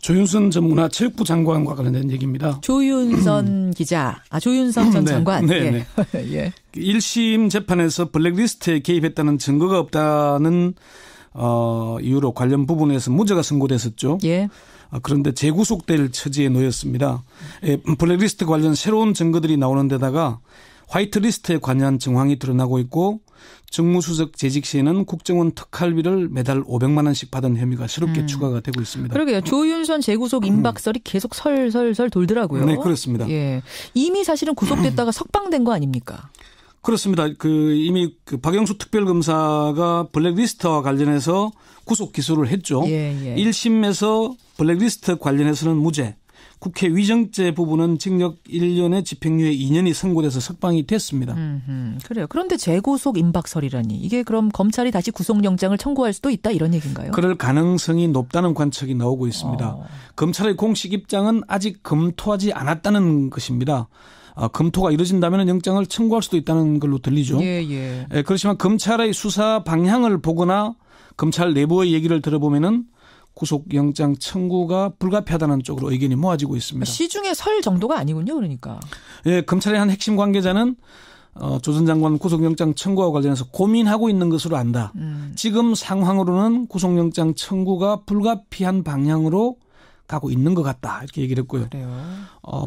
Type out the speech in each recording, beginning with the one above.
조윤선 전 문화체육부 장관과 관련된 얘기입니다. 조윤선 기자, 조윤선 전 장관. 네. 예. 1심 재판에서 블랙리스트에 개입했다는 증거가 없다는 이유로 관련 부분에서 무죄가 선고됐었죠. 예. 그런데 재구속될 처지에 놓였습니다. 블랙리스트 관련 새로운 증거들이 나오는 데다가 화이트리스트에 관한 정황이 드러나고 있고 정무수석 재직 시에는 국정원 특활비를 매달 500만 원씩 받은 혐의가 새롭게 추가가 되고 있습니다. 그러게요. 조윤선 재구속 임박설이 계속 설설설 돌더라고요. 네, 그렇습니다. 예, 이미 사실은 구속됐다가 석방된 거 아닙니까? 그렇습니다. 이미 박영수 특별검사가 블랙리스트와 관련해서 구속 기소를 했죠. 예. 1심에서 블랙리스트 관련해서는 무죄. 국회 위정죄 부분은 징역 1년에 집행유예 2년이 선고돼서 석방이 됐습니다. 그래요. 그런데 재구속 임박설이라니 이게 그럼 검찰이 다시 구속영장을 청구할 수도 있다 이런 얘기인가요? 그럴 가능성이 높다는 관측이 나오고 있습니다. 검찰의 공식 입장은 아직 검토하지 않았다는 것입니다. 검토가 이루어진다면 영장을 청구할 수도 있다는 걸로 들리죠. 예. 그렇지만 검찰의 수사 방향을 보거나 검찰 내부의 얘기를 들어보면은 구속영장 청구가 불가피하다는 쪽으로 의견이 모아지고 있습니다. 시중에 설 정도가 아니군요, 그러니까. 예, 검찰의 한 핵심 관계자는 조 전 장관 구속영장 청구와 관련해서 고민하고 있는 것으로 안다. 지금 상황으로는 구속영장 청구가 불가피한 방향으로 가고 있는 것 같다. 이렇게 얘기를 했고요. 그래요.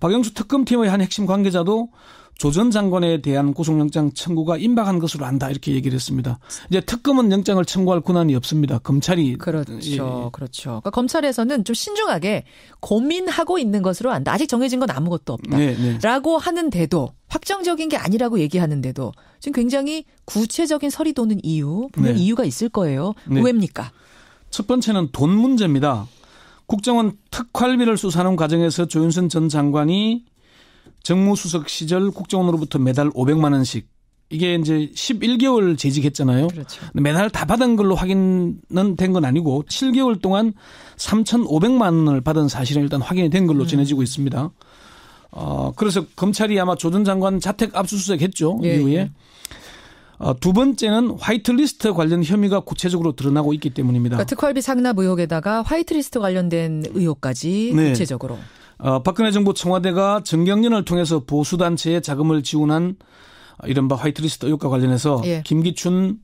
박영수 특검팀의 한 핵심 관계자도 조 전 장관에 대한 구속영장 청구가 임박한 것으로 안다. 이렇게 얘기를 했습니다. 이제 특검은 영장을 청구할 권한이 없습니다. 검찰이. 그렇죠. 그러니까 검찰에서는 좀 신중하게 고민하고 있는 것으로 안다. 아직 정해진 건 아무것도 없다. 라고 하는데도 확정적인 게 아니라고 얘기하는데도 지금 굉장히 구체적인 설이 도는 이유. 분명 이유가 있을 거예요. 왜입니까? 첫 번째는 돈 문제입니다. 국정원 특활비를 수사하는 과정에서 조윤선 전 장관이 정무수석 시절 국정원으로부터 매달 500만 원씩 이게 이제 11개월 재직했잖아요. 그렇죠. 매달 다 받은 걸로 확인은 된 건 아니고 7개월 동안 3,500만 원을 받은 사실은 일단 확인이 된 걸로 전해지고 있습니다. 그래서 검찰이 아마 조 전 장관 자택 압수수색했죠. 이후에. 두 번째는 화이트리스트 관련 혐의가 구체적으로 드러나고 있기 때문입니다. 그러니까 특활비 상납 의혹에다가 화이트리스트 관련된 의혹까지 구체적으로. 박근혜 정부 청와대가 정경련을 통해서 보수단체에 자금을 지원한 이른바 화이트리스트 의혹과 관련해서 김기춘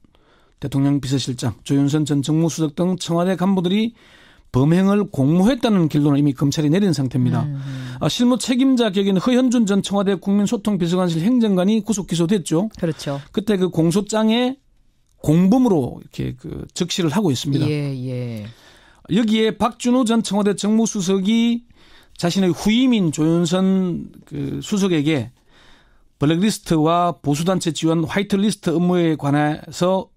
대통령 비서실장, 조윤선 전 정무수석 등 청와대 간부들이 범행을 공모했다는 결론을 이미 검찰이 내린 상태입니다. 실무 책임자 격인 허현준 전 청와대 국민소통비서관실 행정관이 구속 기소됐죠. 그렇죠. 그때 그 공소장에 공범으로 이렇게 적시를 하고 있습니다. 여기에 박준우 전 청와대 정무수석이 자신의 후임인 조윤선 수석에게 블랙리스트와 보수단체 지원 화이트리스트 업무에 관해서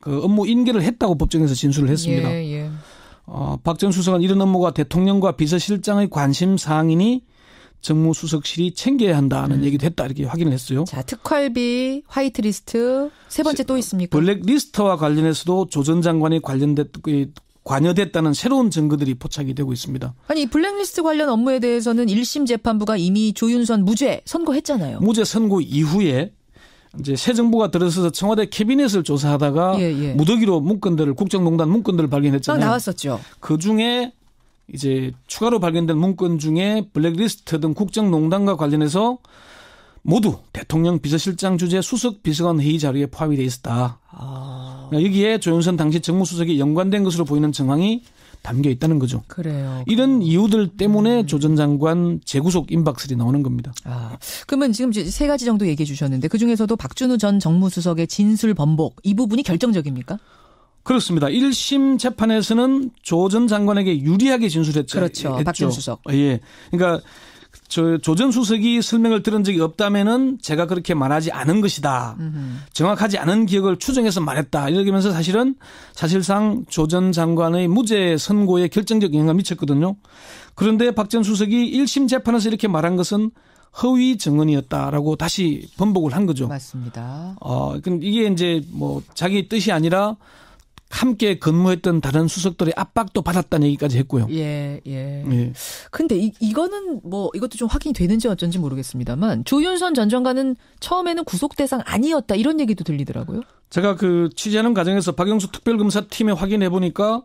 업무 인계를 했다고 법정에서 진술을 했습니다. 박 전 수석은 이런 업무가 대통령과 비서실장의 관심 사항이니 정무수석실이 챙겨야 한다는 얘기도 했다 이렇게 확인을 했어요. 자, 특활비, 화이트리스트, 세 번째 또 있습니까? 블랙리스트와 관련해서도 조 전 장관이 관여됐다는 새로운 증거들이 포착이 되고 있습니다. 아니 블랙리스트 관련 업무에 대해서는 1심 재판부가 이미 조윤선 무죄 선고했잖아요. 무죄 선고 이후에 이제 새 정부가 들어서서 청와대 캐비넷을 조사하다가 무더기로 문건들을 국정농단 문건들을 발견했잖아요. 나왔었죠. 그중에 이제 추가로 발견된 문건 중에 블랙리스트 등 국정농단과 관련해서 모두 대통령 비서실장 주재 수석 비서관 회의 자료에 포함이 돼 있었다. 여기에 조윤선 당시 정무수석이 연관된 것으로 보이는 정황이 담겨 있다는 거죠. 그래요. 이런 이유들 때문에 조 전 장관 재구속 임박설이 나오는 겁니다. 그러면 지금 세 가지 정도 얘기해 주셨는데 그중에서도 박준우 전 정무수석의 진술 번복 이 부분이 결정적입니까? 그렇습니다. 1심 재판에서는 조 전 장관에게 유리하게 진술했죠. 그렇죠. 박준 수석. 그러니까 조 전 수석이 설명을 들은 적이 없다면은 제가 그렇게 말하지 않은 것이다. 정확하지 않은 기억을 추정해서 말했다. 이러면서 사실상 조 전 장관의 무죄 선고에 결정적 영향을 미쳤거든요. 그런데 박 전 수석이 1심 재판에서 이렇게 말한 것은 허위 증언이었다라고 다시 번복을 한 거죠. 맞습니다. 이게 이제 뭐 자기 뜻이 아니라 함께 근무했던 다른 수석들의 압박도 받았다는 얘기까지 했고요. 근데 이거는 뭐 이것도 좀 확인이 되는지 어쩐지 모르겠습니다만 조윤선 전 장관은 처음에는 구속 대상 아니었다 이런 얘기도 들리더라고요. 제가 취재하는 과정에서 박영수 특별검사팀에 확인해 보니까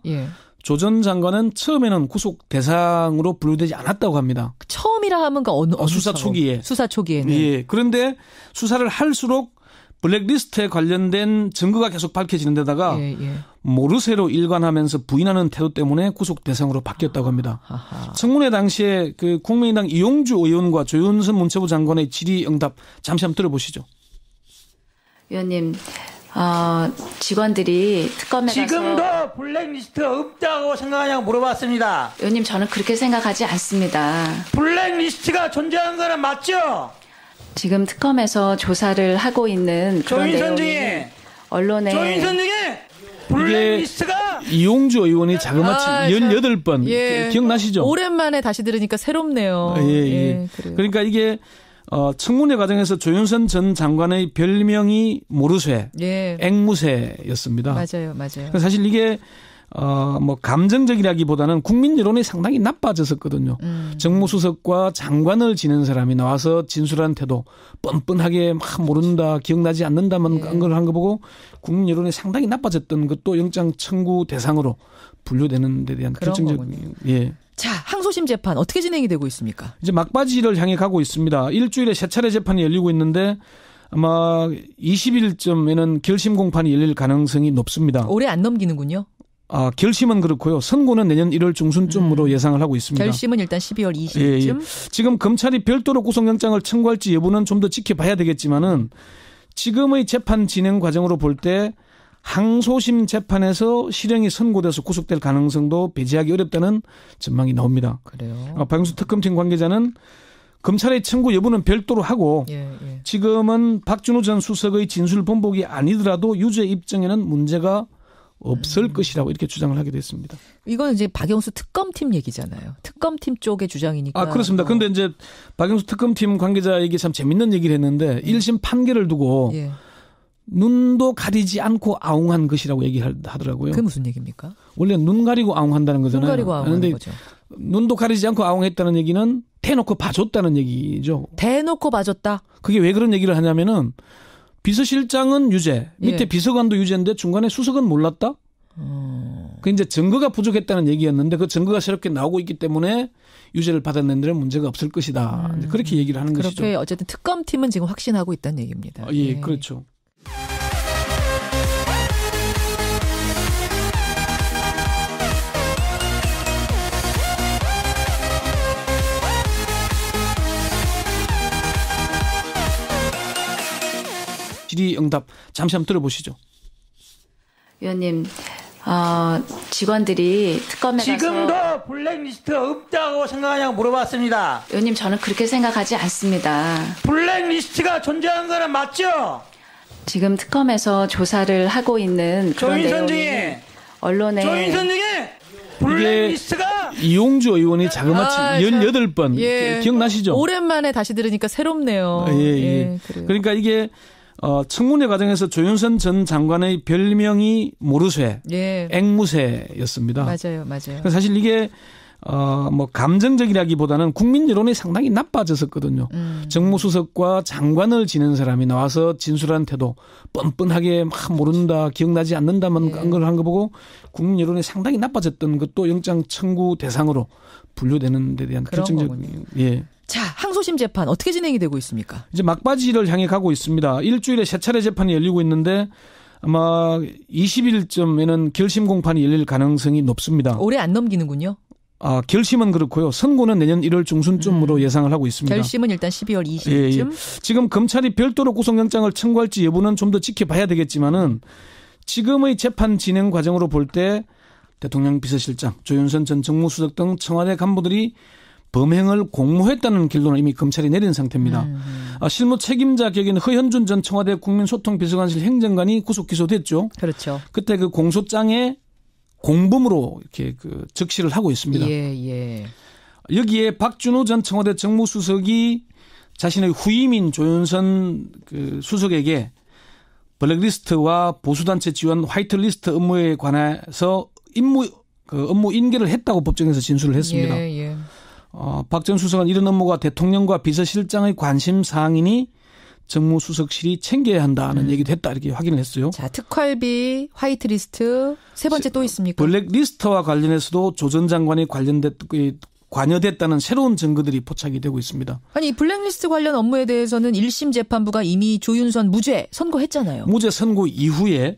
조 전 장관은 처음에는 구속 대상으로 분류되지 않았다고 합니다. 처음이라 하면 어느 수사 초기에. 수사 초기에는. 예. 그런데 수사를 할수록 블랙리스트에 관련된 증거가 계속 밝혀지는 데다가 모르쇠로 일관하면서 부인하는 태도 때문에 구속 대상으로 바뀌었다고 합니다. 아하. 청문회 당시에 그 국민의당 이용주 의원과 조윤선 문체부 장관의 질의응답 잠시 한번 들어보시죠. 의원님. 직원들이 특검에 가서 지금도 블랙리스트 없다고 생각하냐고 물어봤습니다. 의원님 저는 그렇게 생각하지 않습니다. 블랙리스트가 존재하는 거는 맞죠? 지금 특검에서 조사를 하고 있는 그런 조인선 내용이 중에 언론에 조인선 중에 블랙리스트가 이용주 의원이 자그마치 18번 기억나시죠? 오랜만에 다시 들으니까 새롭네요. 예. 그러니까 이게 청문회 과정에서 조윤선 전 장관의 별명이 모르쇠, 앵무새였습니다. 맞아요. 사실 이게 뭐 감정적이라기보다는 국민 여론이 상당히 나빠졌었거든요. 정무수석과 장관을 지낸 사람이 나와서 진술한 태도, 뻔뻔하게 막 모른다, 기억나지 않는다만 걸 한 거 보고 국민 여론이 상당히 나빠졌던 것도 영장 청구 대상으로 분류되는 데 대한 결정적인 자, 항소심 재판 어떻게 진행이 되고 있습니까? 이제 막바지를 향해 가고 있습니다. 일주일에 3차례 재판이 열리고 있는데 아마 20일쯤에는 결심 공판이 열릴 가능성이 높습니다. 올해 안 넘기는군요. 결심은 그렇고요. 선고는 내년 1월 중순쯤으로 예상을 하고 있습니다. 결심은 일단 12월 20일쯤. 지금 검찰이 별도로 구속영장을 청구할지 여부는 좀 더 지켜봐야 되겠지만은 지금의 재판 진행 과정으로 볼 때 항소심 재판에서 실형이 선고돼서 구속될 가능성도 배제하기 어렵다는 전망이 나옵니다. 그래요. 박영수 특검팀 관계자는 검찰의 청구 여부는 별도로 하고 지금은 박준호 전 수석의 진술 번복이 아니더라도 유죄 입증에는 문제가 없을 것이라고 이렇게 주장을 하게 됐습니다. 이건 이제 박영수 특검팀 얘기잖아요. 특검팀 쪽의 주장이니까. 그렇습니다. 그런데 이제 박영수 특검팀 관계자에게 참 재밌는 얘기를 했는데 1심 판결을 두고 눈도 가리지 않고 아웅한 것이라고 얘기하더라고요. 그게 무슨 얘기입니까? 원래 눈 가리고 아웅한다는 거잖아요. 눈 가리고 아웅하는 거죠. 눈도 가리지 않고 아웅했다는 얘기는 대놓고 봐줬다는 얘기죠. 대놓고 봐줬다? 그게 왜 그런 얘기를 하냐면은 비서실장은 유죄, 밑에 비서관도 유죄인데 중간에 수석은 몰랐다? 그 이제 증거가 부족했다는 얘기였는데 그 증거가 새롭게 나오고 있기 때문에 유죄를 받아낸 데는 문제가 없을 것이다. 그렇게 얘기를 하는 것이죠. 그렇게 어쨌든 특검팀은 지금 확신하고 있다는 얘기입니다. 그렇죠. 질의응답 잠시 한번 들어보시죠. 의원님, 직원들이 특검에 가서 지금도 블랙리스트 없다고 생각하냐고 물어봤습니다. 의원님 저는 그렇게 생각하지 않습니다. 블랙리스트가 존재하는 거는 맞죠? 지금 특검에서 조사를 하고 있는 그런 조인선 내용이 중에 언론에 조인선 중에 블랙리스트가 이용주 의원이 자그마치 18번 기억나시죠? 오랜만에 다시 들으니까 새롭네요. 그러니까 이게 청문회 과정에서 조윤선 전 장관의 별명이 모르쇠, 앵무새였습니다. 맞아요. 사실 이게 뭐 감정적이라기보다는 국민 여론이 상당히 나빠졌었거든요. 정무수석과 장관을 지낸 사람이 나와서 진술한 태도, 뻔뻔하게 막 모른다, 기억나지 않는다만 걸 한 거 보고 국민 여론이 상당히 나빠졌던 것도 영장 청구 대상으로 분류되는 데 대한 결정적인 자, 항소심 재판 어떻게 진행이 되고 있습니까? 이제 막바지를 향해 가고 있습니다. 일주일에 3차례 재판이 열리고 있는데 아마 20일쯤에는 결심 공판이 열릴 가능성이 높습니다. 올해 안 넘기는군요. 결심은 그렇고요. 선고는 내년 1월 중순쯤으로 예상을 하고 있습니다. 결심은 일단 12월 20일쯤. 지금 검찰이 별도로 구속영장을 청구할지 여부는 좀 더 지켜봐야 되겠지만은 지금의 재판 진행 과정으로 볼 때 대통령 비서실장, 조윤선 전 정무수석 등 청와대 간부들이 범행을 공모했다는 결론을 이미 검찰이 내린 상태입니다. 실무 책임자 격인 허현준 전 청와대 국민소통비서관실 행정관이 구속 기소됐죠. 그렇죠. 그때 그 공소장에 공범으로 이렇게 적시를 하고 있습니다. 여기에 박준호 전 청와대 정무수석이 자신의 후임인 조윤선 수석에게 블랙리스트와 보수단체 지원 화이트리스트 업무에 관해서 업무 인계를 했다고 법정에서 진술을 했습니다. 박 전 수석은 이런 업무가 대통령과 비서실장의 관심 사항이니 정무수석실이 챙겨야 한다는 얘기도 했다 이렇게 확인을 했어요. 자, 특활비, 화이트리스트 세 번째 또 있습니까? 블랙리스트와 관련해서도 조 전 장관이 관여됐다는 새로운 증거들이 포착이 되고 있습니다. 아니 블랙리스트 관련 업무에 대해서는 1심 재판부가 이미 조윤선 무죄 선고했잖아요. 무죄 선고 이후에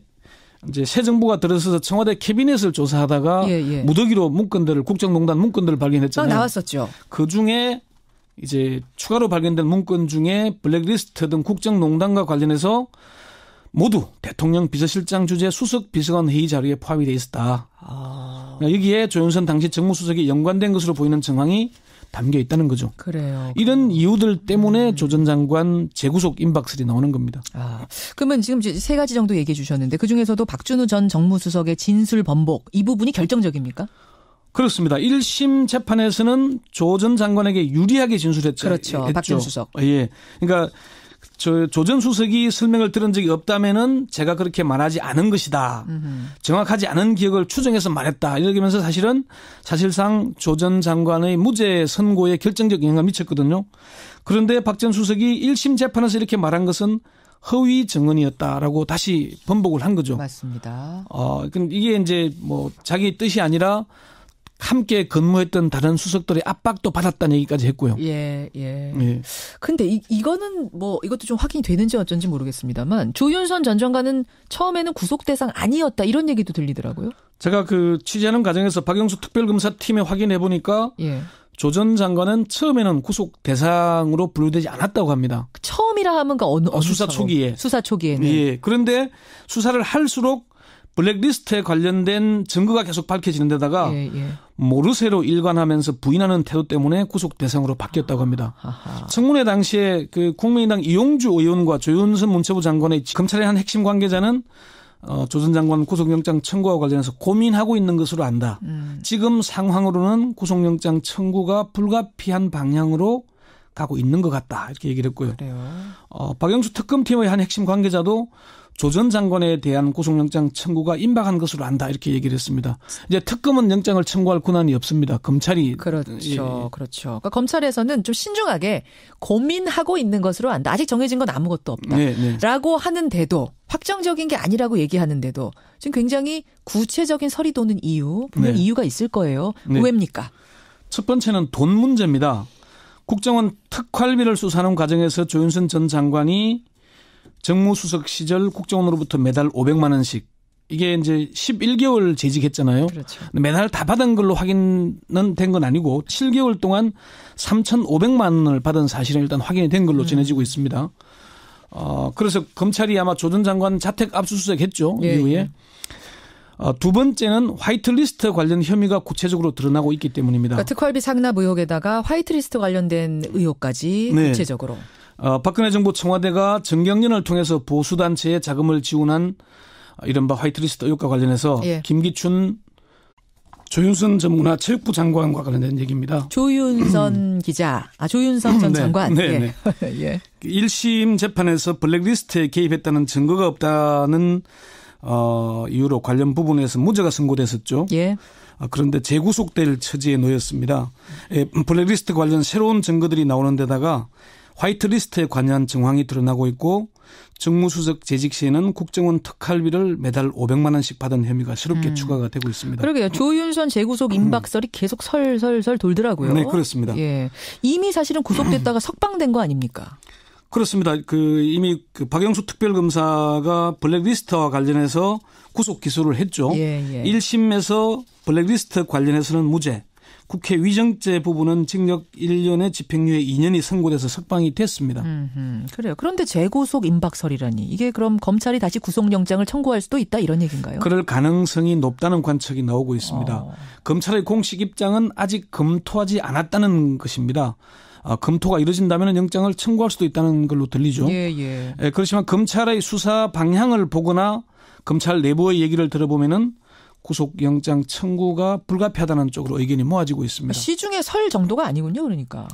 이제 새 정부가 들어서서 청와대 캐비넷을 조사하다가 무더기로 문건들을 국정농단 문건들을 발견했잖아요. 나왔었죠. 그 중에 이제 추가로 발견된 문건 중에 블랙리스트 등 국정농단과 관련해서 모두 대통령 비서실장 주재 수석 비서관 회의 자료에 포함이 돼 있었다. 여기에 조윤선 당시 정무수석이 연관된 것으로 보이는 정황이 담겨 있다는 거죠. 그래요. 이런 이유들 때문에 조 전 장관 재구속 임박설이 나오는 겁니다. 그러면 지금 세 가지 정도 얘기해 주셨는데 그중에서도 박준우 전 정무수석의 진술 번복 이 부분이 결정적입니까? 그렇습니다. 1심 재판에서는 조 전 장관에게 유리하게 진술했죠. 그렇죠. 박준 수석. 예. 그러니까 조 전 수석이 설명을 들은 적이 없다면은 제가 그렇게 말하지 않은 것이다. 정확하지 않은 기억을 추정해서 말했다. 이러면서 사실상 조 전 장관의 무죄 선고에 결정적 영향을 미쳤거든요. 그런데 박 전 수석이 1심 재판에서 이렇게 말한 것은 허위 증언이었다라고 다시 번복을 한 거죠. 맞습니다. 이게 이제 뭐 자기 뜻이 아니라 함께 근무했던 다른 수석들의 압박도 받았다는 얘기까지 했고요. 예. 근데 이거는 뭐 이것도 좀 확인이 되는지 어쩐지 모르겠습니다만 조윤선 전 장관은 처음에는 구속 대상 아니었다 이런 얘기도 들리더라고요. 제가 취재하는 과정에서 박영수 특별검사팀에 확인해 보니까 조 전 장관은 처음에는 구속 대상으로 분류되지 않았다고 합니다. 처음이라 하면 어느 수사 초기에. 수사 초기에는. 예. 그런데 수사를 할수록 블랙리스트에 관련된 증거가 계속 밝혀지는 데다가 모르쇠로 일관하면서 부인하는 태도 때문에 구속 대상으로 바뀌었다고 합니다. 청문회 당시에 국민의당 이용주 의원과 조윤선 문체부 장관의 검찰의 한 핵심 관계자는 조 전 장관 구속영장 청구와 관련해서 고민하고 있는 것으로 안다. 지금 상황으로는 구속영장 청구가 불가피한 방향으로 가고 있는 것 같다. 이렇게 얘기를 했고요. 그래요. 박영수 특검팀의 한 핵심 관계자도 조 전 장관에 대한 구속영장 청구가 임박한 것으로 안다. 이렇게 얘기를 했습니다. 이제 특검은 영장을 청구할 권한이 없습니다. 검찰이. 그렇죠. 그러니까 검찰에서는 좀 신중하게 고민하고 있는 것으로 안다. 아직 정해진 건 아무것도 없다. 라고 하는데도 확정적인 게 아니라고 얘기하는데도 지금 굉장히 구체적인 설이 도는 이유. 분명 이유가 있을 거예요. 왜입니까? 첫 번째는 돈 문제입니다. 국정원 특활비를 수사하는 과정에서 조윤선 전 장관이 정무수석 시절 국정원으로부터 매달 500만 원씩 이게 이제 11개월 재직했잖아요. 그렇죠. 매달 다 받은 걸로 확인은 된 건 아니고 7개월 동안 3,500만 원을 받은 사실은 일단 확인이 된 걸로 전해지고 있습니다. 그래서 검찰이 아마 조 전 장관 자택 압수수색했죠. 이후에. 두 번째는 화이트리스트 관련 혐의가 구체적으로 드러나고 있기 때문입니다. 그러니까 특활비 상납 의혹에다가 화이트리스트 관련된 의혹까지 구체적으로. 박근혜 정부 청와대가 정경련을 통해서 보수단체에 자금을 지원한 이른바 화이트리스트 의혹과 관련해서 김기춘 조윤선 전 문화체육부 장관과 관련된 얘기입니다. 조윤선 기자, 조윤선 전 장관. 네. 1심 재판에서 블랙리스트에 개입했다는 증거가 없다는 이유로 관련 부분에서 무죄가 선고됐었죠. 그런데 재구속될 처지에 놓였습니다. 블랙리스트 관련 새로운 증거들이 나오는 데다가 화이트리스트에 관한 정황이 드러나고 있고 정무수석 재직 시에는 국정원 특활비를 매달 500만 원씩 받은 혐의가 새롭게 추가가 되고 있습니다. 그러게요. 조윤선 재구속 임박설이 계속 설설설 돌더라고요. 네, 그렇습니다. 이미 사실은 구속됐다가 석방된 거 아닙니까? 그렇습니다. 이미 박영수 특별검사가 블랙리스트와 관련해서 구속 기소를 했죠. 1심에서 블랙리스트 관련해서는 무죄. 국회 위정죄 부분은 징역 1년에 집행유예 2년이 선고돼서 석방이 됐습니다. 그래요. 그런데 재구속 임박설이라니 이게 그럼 검찰이 다시 구속영장을 청구할 수도 있다 이런 얘기인가요? 그럴 가능성이 높다는 관측이 나오고 있습니다. 검찰의 공식 입장은 아직 검토하지 않았다는 것입니다. 검토가 이루어진다면 영장을 청구할 수도 있다는 걸로 들리죠. 그렇지만 검찰의 수사 방향을 보거나 검찰 내부의 얘기를 들어보면은 구속영장 청구가 불가피하다는 쪽으로 의견이 모아지고 있습니다. 시중에 설 정도가 아니군요, 그러니까.